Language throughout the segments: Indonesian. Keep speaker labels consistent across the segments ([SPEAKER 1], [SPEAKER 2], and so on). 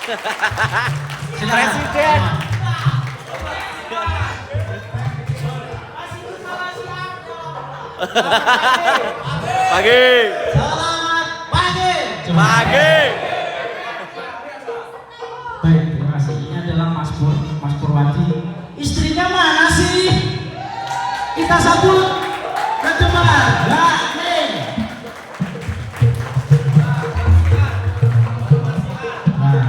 [SPEAKER 1] Presiden. Pagi.
[SPEAKER 2] Selamat pagi.
[SPEAKER 1] Pagi.
[SPEAKER 2] Baik, terima kasih. Ini adalah Mas Purwadi. Istrinya mana sih? Kita sambut ke depan. Nah, nih. Nah,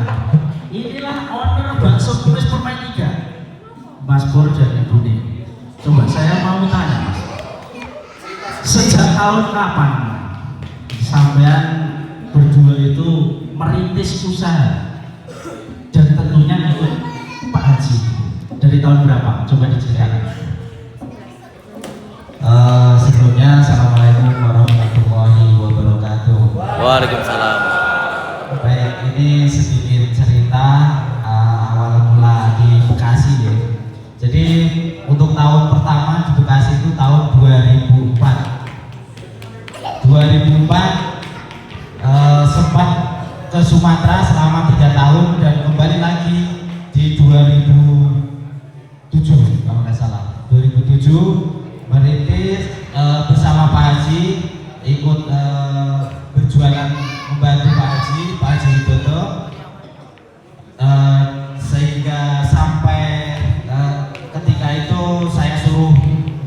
[SPEAKER 2] inilah owner bakso kumis permain 3, Mas Pur dan Ibu Ning. Coba saya mau tanya, Mas. Sejak tahun kapan sampean berdua itu merintis usaha dan tentunya ikut Pak Haji? Dari tahun berapa? Coba diceritakan.
[SPEAKER 3] Sebelumnya Assalamualaikum warahmatullahi wabarakatuh.
[SPEAKER 1] Waalaikumsalam.
[SPEAKER 3] Baik, ini sedikit cerita awal mula di Bekasi ya. Jadi untuk tahun pertama di Bekasi itu tahun 2004. 2004 sempat ke Sumatera selama 3 tahun dan kembali lagi di 2007 kalau nggak salah. 2007 merintis bersama Pak Haji, ikut berjualan membantu Pak Haji Widodo, sehingga sampai ketika itu saya suruh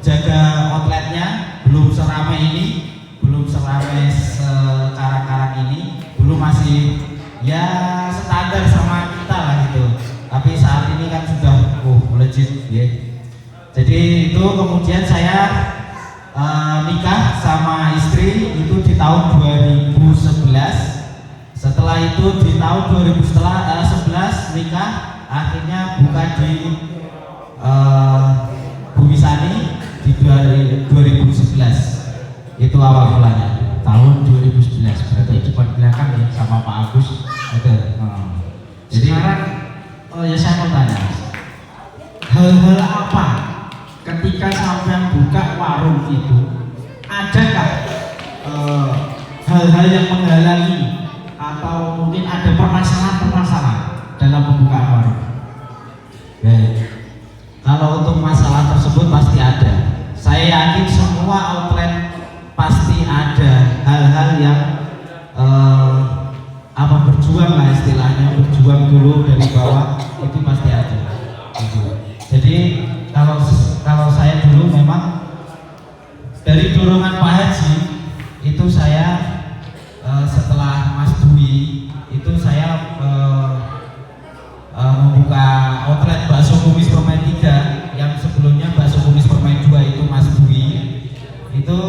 [SPEAKER 3] jaga outletnya. Belum seramai ini, belum seramai sekarang ini, dulu masih ya standar sama kita lah gitu, tapi saat ini kan sudah melejit ya. Jadi itu kemudian saya nikah sama istri itu di tahun 2011. Setelah itu di tahun 2011 nikah, akhirnya buka di Bumi Sani di 2011. Itu awal mulanya tahun 2011. Berarti cepat belakang ya sama Pak Agus. Jadi
[SPEAKER 2] Sekarang, ya saya mau tanya, hal-hal apa ketika sampean buka warung itu, adakah hal-hal yang menghalangi atau mungkin ada permasalahan-permasalahan dalam pembukaan warung?
[SPEAKER 3] baik. Kalau untuk masalah tersebut pasti ada. Saya yakin semua outlet pasti ada hal-hal yang berjuang lah istilahnya, berjuang dulu dari bawah, itu pasti ada gitu. Jadi kalau saya dulu memang dari dorongan Pak Haji itu saya setelah Mas Dwi itu saya membuka outlet bakso kumis permain 3, yang sebelumnya bakso kumis permain 2 itu Mas Dwi. Itu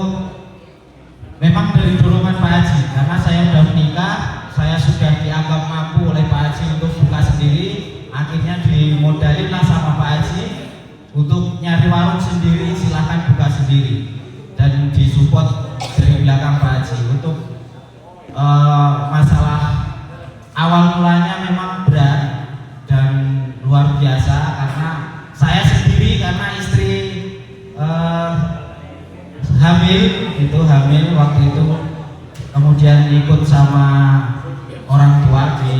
[SPEAKER 3] memang dari dorongan Pak Haji, karena saya sudah menikah, saya sudah dianggap mampu oleh Pak Haji untuk buka sendiri. Akhirnya dimodalin lah sama Pak Haji untuk nyari warung sendiri, silahkan buka sendiri, dan disupport dari belakang Pak Haji. Untuk masalah awal mulanya memang berat dan luar biasa, karena saya sendiri, karena istri hamil waktu itu, kemudian ikut sama orang tua di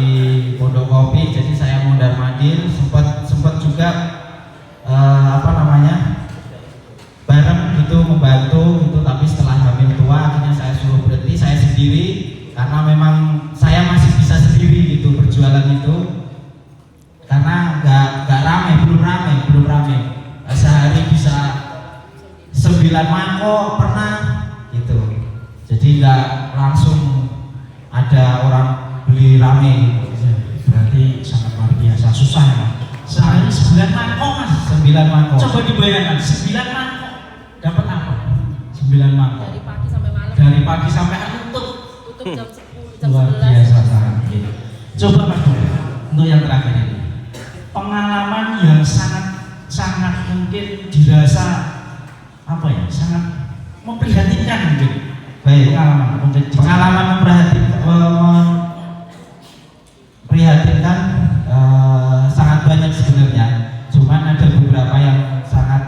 [SPEAKER 3] Pondokopi, jadi saya mondar mandir, sempat juga bareng gitu, membantu gitu. Tapi setelah hamil tua akhirnya saya suruh berhenti, saya sendiri, karena memang saya masih bisa sendiri gitu berjualan itu, karena belum rame. Sehari bisa 9 mangkok pernah gitu. Jadi nggak langsung ada orang beli rame.
[SPEAKER 2] Berarti sangat luar biasa, susah ya Mas. Sehari 9 mangkok Mas.
[SPEAKER 3] 9 mangkok.
[SPEAKER 2] Coba dibayangkan, 9 mangkok dapat apa? 9 mangkok
[SPEAKER 4] Dari pagi sampai malam.
[SPEAKER 2] dari pagi sampai tutup.
[SPEAKER 4] Tutup jam 10, jam
[SPEAKER 2] Luar
[SPEAKER 4] 11.
[SPEAKER 2] biasa sangat gitu. Coba Mas Bro, untuk yang terakhir ini, pengalaman yang sangat mungkin dirasa sangat memprihatinkan mungkin.
[SPEAKER 3] Baik.
[SPEAKER 2] Pengalaman
[SPEAKER 3] memprihatinkan sangat banyak sebenarnya. Cuman ada beberapa yang sangat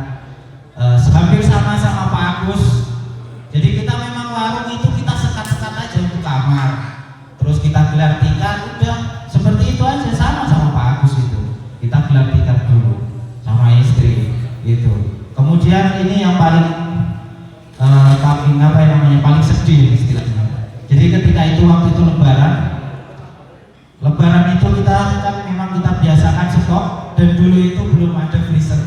[SPEAKER 3] hampir sama Pak Agus. Jadi kita memang warung itu kita sekat-sekat aja untuk kamar, terus kita gelar tikar, udah seperti itu aja. Kemudian ini yang paling paling sedih istilahnya. Jadi ketika itu waktu itu Lebaran itu kita kan memang kita biasakan stok, dan dulu itu belum ada freezer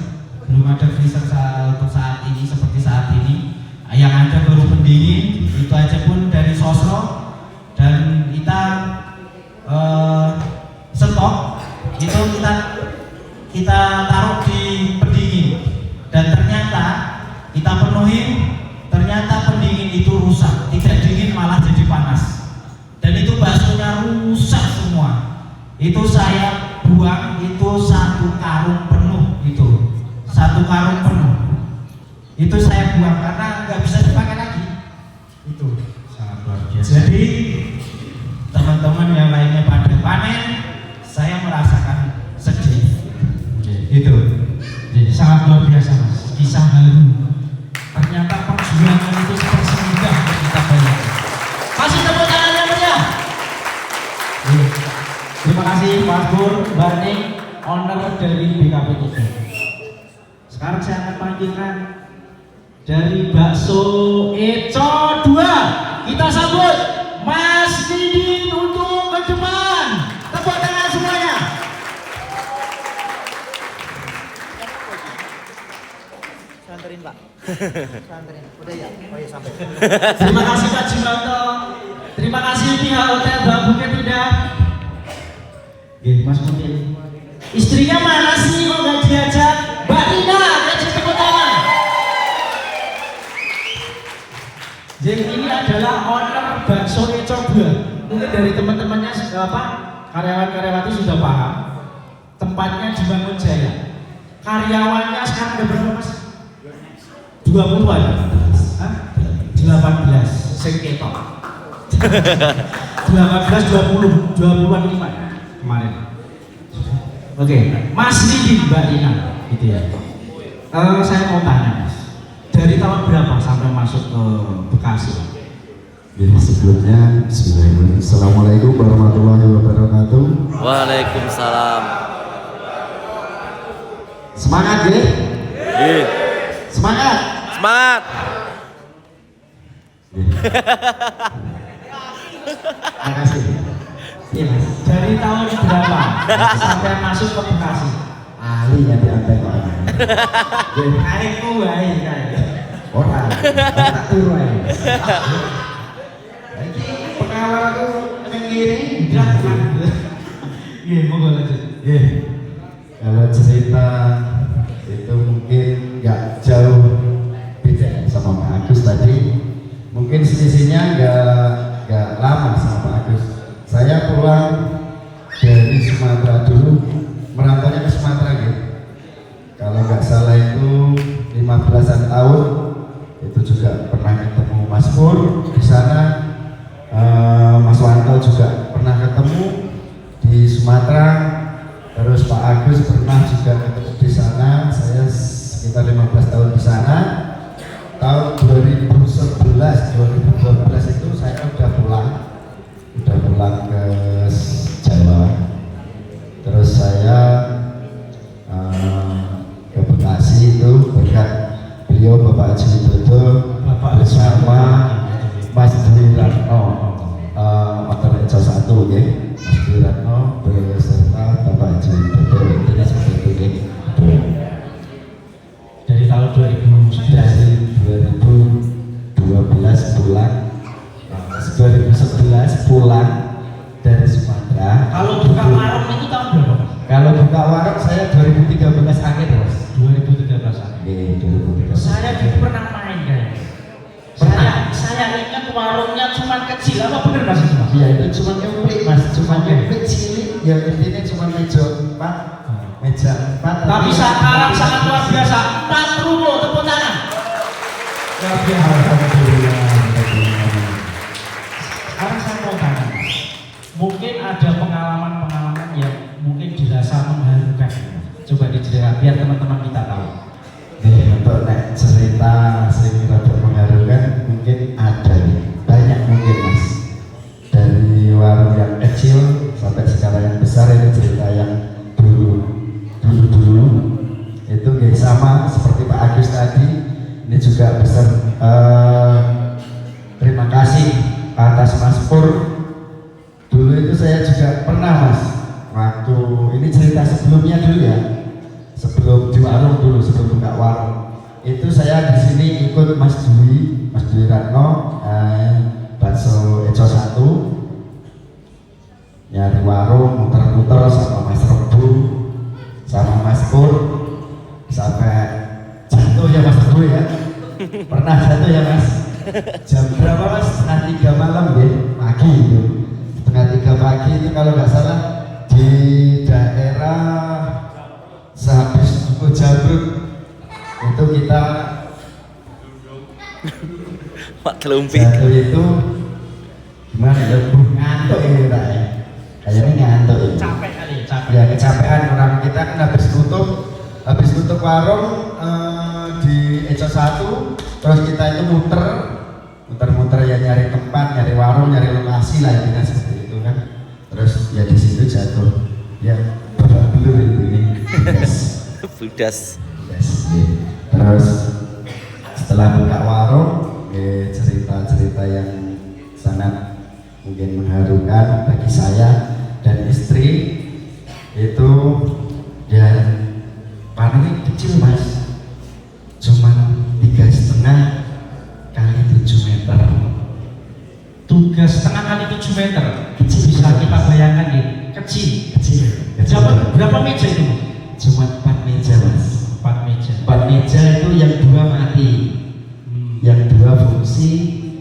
[SPEAKER 3] untuk saat ini seperti saat ini. Yang ada baru pendingin, itu aja pun dari sosro, dan kita stok itu kita taruh di pendingin, dan ternyata kita penuhi, ternyata pendingin itu rusak, tidak dingin malah jadi panas, dan itu baksonya rusak semua. Itu saya buang itu satu karung penuh, itu saya buang karena nggak bisa dipakai lagi. Itu sangat luar biasa. Jadi teman-teman yang lainnya pada panen, saya merasakan sedih. Itu
[SPEAKER 2] Jadi sangat luar biasa mas, kisah haru. Ternyata perjuangan itu seperti mudah kita bayar. Kasih tepuk tangannya meriah. Terima kasih Mas Pur, Barning, owner dari BKP 3. Sekarang saya akan panggilkan dari Bakso Eco 2. Kita sambut Mas Didin untuk ke depan. Tepuk tangan semuanya.
[SPEAKER 1] Santerin Pak. Santerin. Udah ya. Oh ya sampai.
[SPEAKER 2] Terima kasih Pak Jimanto. Terima kasih pihak Hotel Mbak Bukit Indah. Mas Mungkin. Istrinya mana sih kok nggak diajak? Mbak Rina, kasih tepuk tangan. Jadi ini adalah owner Bakso Eco 2. Mungkin dari teman-temannya karyawan-karyawati sudah paham. Tempatnya di Bangun Jaya. Karyawannya sekarang ada berapa mas? 20-an? 18 sing ketok. 18, 20-an ini Pak kemarin. Oke, Mas Didi Mbak Rina gitu ya. Saya mau tanya Mas, dari tahun berapa sampai masuk ke Bekasi?
[SPEAKER 5] Jadi sebelumnya bismillahirrahmanirrahim. Assalamualaikum warahmatullahi wabarakatuh.
[SPEAKER 1] Waalaikumsalam.
[SPEAKER 5] Semangat ya? Semangat.
[SPEAKER 1] Semangat.
[SPEAKER 5] Terima kasih.
[SPEAKER 2] Iya Mas. Dari tahun berapa sampai masuk ke Bekasi?
[SPEAKER 5] Ahli ya diantar Pak.
[SPEAKER 2] Kainmu baik kain.
[SPEAKER 5] Orang tak turu ya. Pengalaman aku ngiri.
[SPEAKER 2] Iya, monggo lanjut.
[SPEAKER 5] Kalau cerita itu mungkin nggak jauh beda sama Pak Agus tadi. Mungkin selisihnya nggak lama sama Pak Agus. Saya pulang dari Sumatera dulu, merantaunya ke Sumatera gitu. Kalau nggak salah itu 15-an tahun, itu juga pernah ketemu Mas Pur di sana, Mas Wanto juga pernah ketemu di Sumatera, terus Pak Agus pernah juga ketemu di sana. Saya sekitar 15 tahun di sana. Tahun 2011, 2012 itu saya udah pulang ke Jawa. Terus saya ke Bekasi itu berkat beliau Bapak Haji Widodo bersama Mas Dwi Ratno, Hotel Eco 1 ya. Mas Dwi Ratno beserta Bapak Haji Widodo, ini seperti itu ya.
[SPEAKER 2] Dari tahun
[SPEAKER 5] 2012 pulang, 2011 pulang dari Sumatera.
[SPEAKER 2] Kalau buka warung itu tahun berapa Mas?
[SPEAKER 5] Kalau buka warung saya 2013 akhir Mas.
[SPEAKER 2] 2013 akhir.
[SPEAKER 5] Iya, 2013.
[SPEAKER 2] Saya dulu pernah main guys. Saya ingat warungnya cuma kecil, apa bener Mas itu Mas?
[SPEAKER 5] Iya, itu cuma nyemplik Mas, cuma nyemplik cilik. Ya intinya cuma meja 4.
[SPEAKER 2] Tapi sekarang sangat luar biasa. 4 ruko, tepuk tangan.
[SPEAKER 5] Alhamdulillah.
[SPEAKER 2] Sekarang saya mau tanya, mungkin ada pengalaman-pengalaman yang mungkin dirasa mengharukan. Coba diceritakan biar teman-teman kita tahu.
[SPEAKER 5] Untuk cerita sering rada mengharukan mungkin ada nih, banyak mungkin Mas. Dari warung yang kecil sampai sekarang yang besar, ini cerita yang dulu itu sama seperti Pak Agus tadi. juga besar terima kasih atas Mas Pur. Dulu itu saya juga pernah Mas, waktu ini cerita sebelumnya dulu ya, sebelum di warung dulu, sebelum buka warung itu saya di sini ikut Mas Dwi Ratno, bakso Eco 1, nyari warung, muter-muter sama Mas Rebu, sama Mas Pur, sampai jatuh ya Mas Rebu ya, pernah jatuh ya Mas. Jam berapa Mas? Setengah 3 malam ya, pagi itu. Setengah 3 pagi itu kalau nggak salah di daerah sehabis Duku Jamrut itu kita
[SPEAKER 6] Pak Telumpik.
[SPEAKER 5] jatuh itu gimana ya? Ngantuk ini Pak ya. Kayaknya ngantuk ya.
[SPEAKER 2] Capek kali ya, capek.
[SPEAKER 5] Ya kecapean orang kita kan habis tutup warung di Eco 1, terus kita itu muter ya nyari tempat, nyari warung, nyari lokasi lah intinya seperti itu kan. Terus ya di situ jatuh. Ya babak belur itu ini.
[SPEAKER 6] Budas.
[SPEAKER 5] Yes, ya. Terus setelah buka warung, cerita-cerita yang sangat mungkin mengharukan bagi saya dan istri itu ya panennya kecil Mas, cuman 3,5 kali 7 meter.
[SPEAKER 2] 3,5 kali 7 meter.
[SPEAKER 5] Kecil,
[SPEAKER 2] Bisa kita bayangkan ya, kecil. Berapa meja itu Mas?
[SPEAKER 5] Cuma 4 meja Mas.
[SPEAKER 2] 4 meja.
[SPEAKER 5] 4 meja itu yang 2 mati, yang 2 fungsi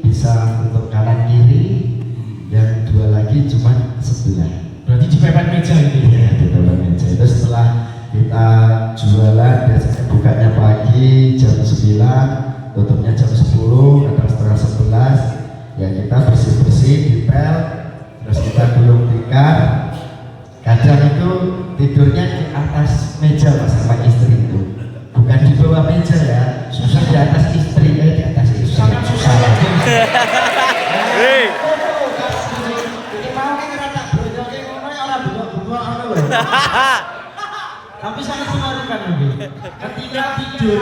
[SPEAKER 5] bisa untuk kanan kiri, yang 2 lagi cuma sebelah.
[SPEAKER 2] Berarti di 4 meja itu ya?
[SPEAKER 5] Ya, di 4 meja itu setelah kita jualan biasanya bukanya pagi jam 9, tutupnya jam 10 atau setengah 11. Ya kita bersih-bersih, dipel, terus kita gulung tikar. Kadang itu tidurnya di atas meja Mas sama istri itu, bukan di bawah meja ya, susah di atas istri, di atas istri.
[SPEAKER 2] Sangat susah.
[SPEAKER 6] Hei.
[SPEAKER 5] Ini mau kita rata bronyoke ngono ya ora bengok-bengok ngono lho.
[SPEAKER 2] Tapi sangat mengharukan Nabi. Ketika tidur,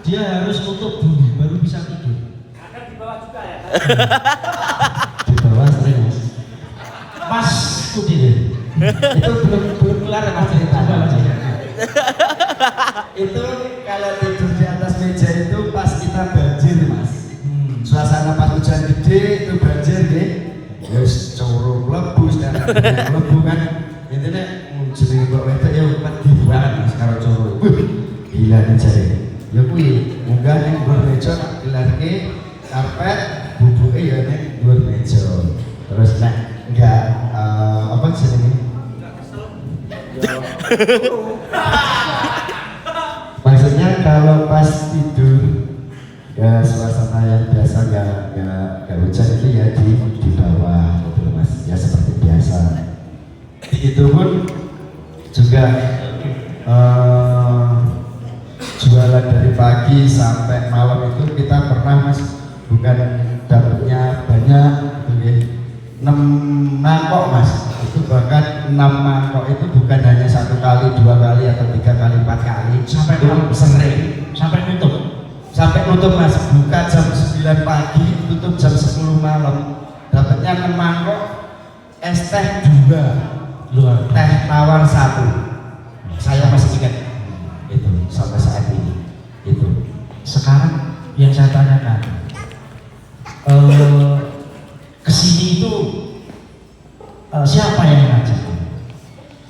[SPEAKER 2] dia harus nutup dulu, baru bisa tidur.
[SPEAKER 5] Di bawah sering Mas.
[SPEAKER 2] Pas tidur.
[SPEAKER 5] Itu belum kelar Mas ceritanya Mas. Itu kalau tidur di atas meja itu pas kita banjir Mas. Suasana pas hujan gede itu banjir nggih. Wis coro mlebu sekarang mlebu kan. Intine jenenge kok wedok ya wedi banget Mas karo coro. Gila nih jare. Ya kuwi munggah ning dhuwur meja tak gelarke karpet, bubuke ya ning dhuwur meja. Terus nek enggak apa jenenge? Maksudnya kalau pas tidur ya suasana yang biasa nggak hujan itu ya di bawah gitu Mas, ya seperti biasa. Itu pun juga jualan dari pagi sampai malam itu kita pernah Mas bukan dapatnya banyak gitu ya, 6 mangkok Mas, itu bahkan 6 mangkok itu bukan hanya 1 kali, 2 kali atau 3 kali, 4 kali
[SPEAKER 2] Sampai
[SPEAKER 5] itu sering
[SPEAKER 2] sampai nutup.
[SPEAKER 5] sampai nutup Mas, buka jam 9 pagi tutup jam 10 malam, dapatnya 6 mangkok, es teh 2,
[SPEAKER 2] Luar.
[SPEAKER 5] teh tawar 1. Saya masih ingat itu sampai saat ini. Itu
[SPEAKER 2] Sekarang yang saya tanyakan, kesini itu siapa yang ngajak?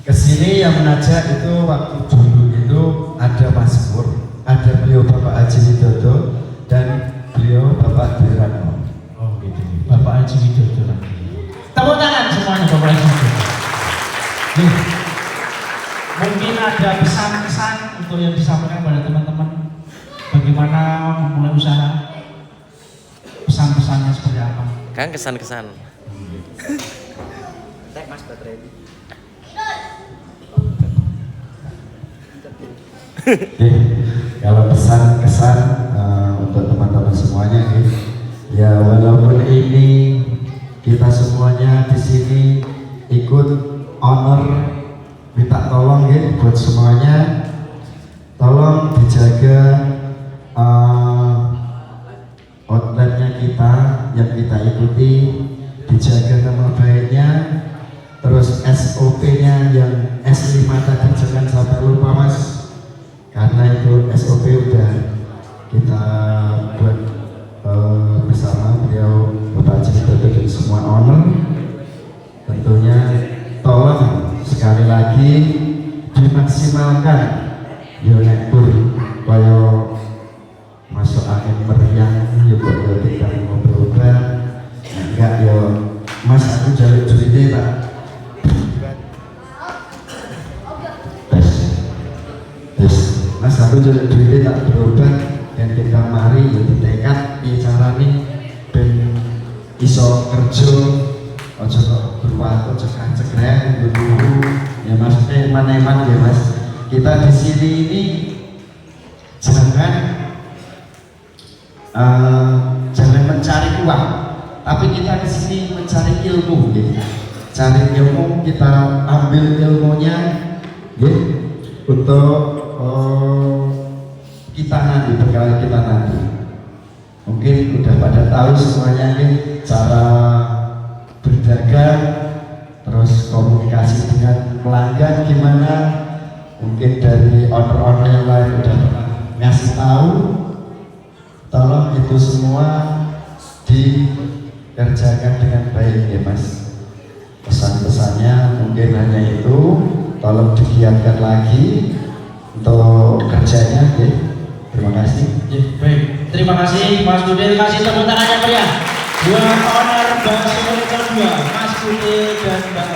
[SPEAKER 5] kesini yang mengajak itu waktu dulu itu ada Mas Pur, ada beliau Bapak Haji Widodo dan beliau Bapak Dwi Ratno.
[SPEAKER 2] Oh gitu. Bapak Haji Widodo lagi. Tepuk tangan semuanya Bapak Haji Widodo. Nih, mungkin ada pesan-pesan untuk yang disampaikan pada teman-teman bagaimana memulai usaha, pesan-pesannya seperti apa?
[SPEAKER 6] Kan kesan-kesan.
[SPEAKER 1] Tek Mas baterai.
[SPEAKER 5] Oke, kalau pesan-kesan untuk teman-teman semuanya ya walaupun ini kita semuanya di sini ikut honor, minta tolong ya buat semuanya, tolong dijaga kita buat bersama beliau Bapak Haji dan semua owner. Tentunya tolong sekali lagi dimaksimalkan yo nek pur kaya masuk angin meriang yo kok yo tidak ngobrol-ngobrol enggak yo Mas aku jaluk duitnya tak tes Mas aku jaluk duitnya tak berobat dan kita mari yo ditekad bicara nih ben iso kerja ojo kok berwatu ojo cekrek berburu ya maksudnya eman-eman ya Mas. Kita di sini ini jangan mencari uang, tapi kita di sini mencari ilmu, ya. Cari ilmu, kita ambil ilmunya, ya, untuk kita nanti, bekal kita nanti. Mungkin udah pada tahu semuanya ya, cara berdagang, terus komunikasi dengan pelanggan gimana. Mungkin dari owner-owner yang lain udah pernah ngasih tahu. Tolong itu semua dikerjakan dengan baik ya Mas. Pesan-pesannya mungkin hanya itu. Tolong digiatkan lagi untuk kerjanya ya. Terima kasih.
[SPEAKER 2] Ya, baik. Terima kasih Mas Budi. Kasih tepuk tangan yang meriah buat owner Bakso Kedua, Mas Budi dan Mbak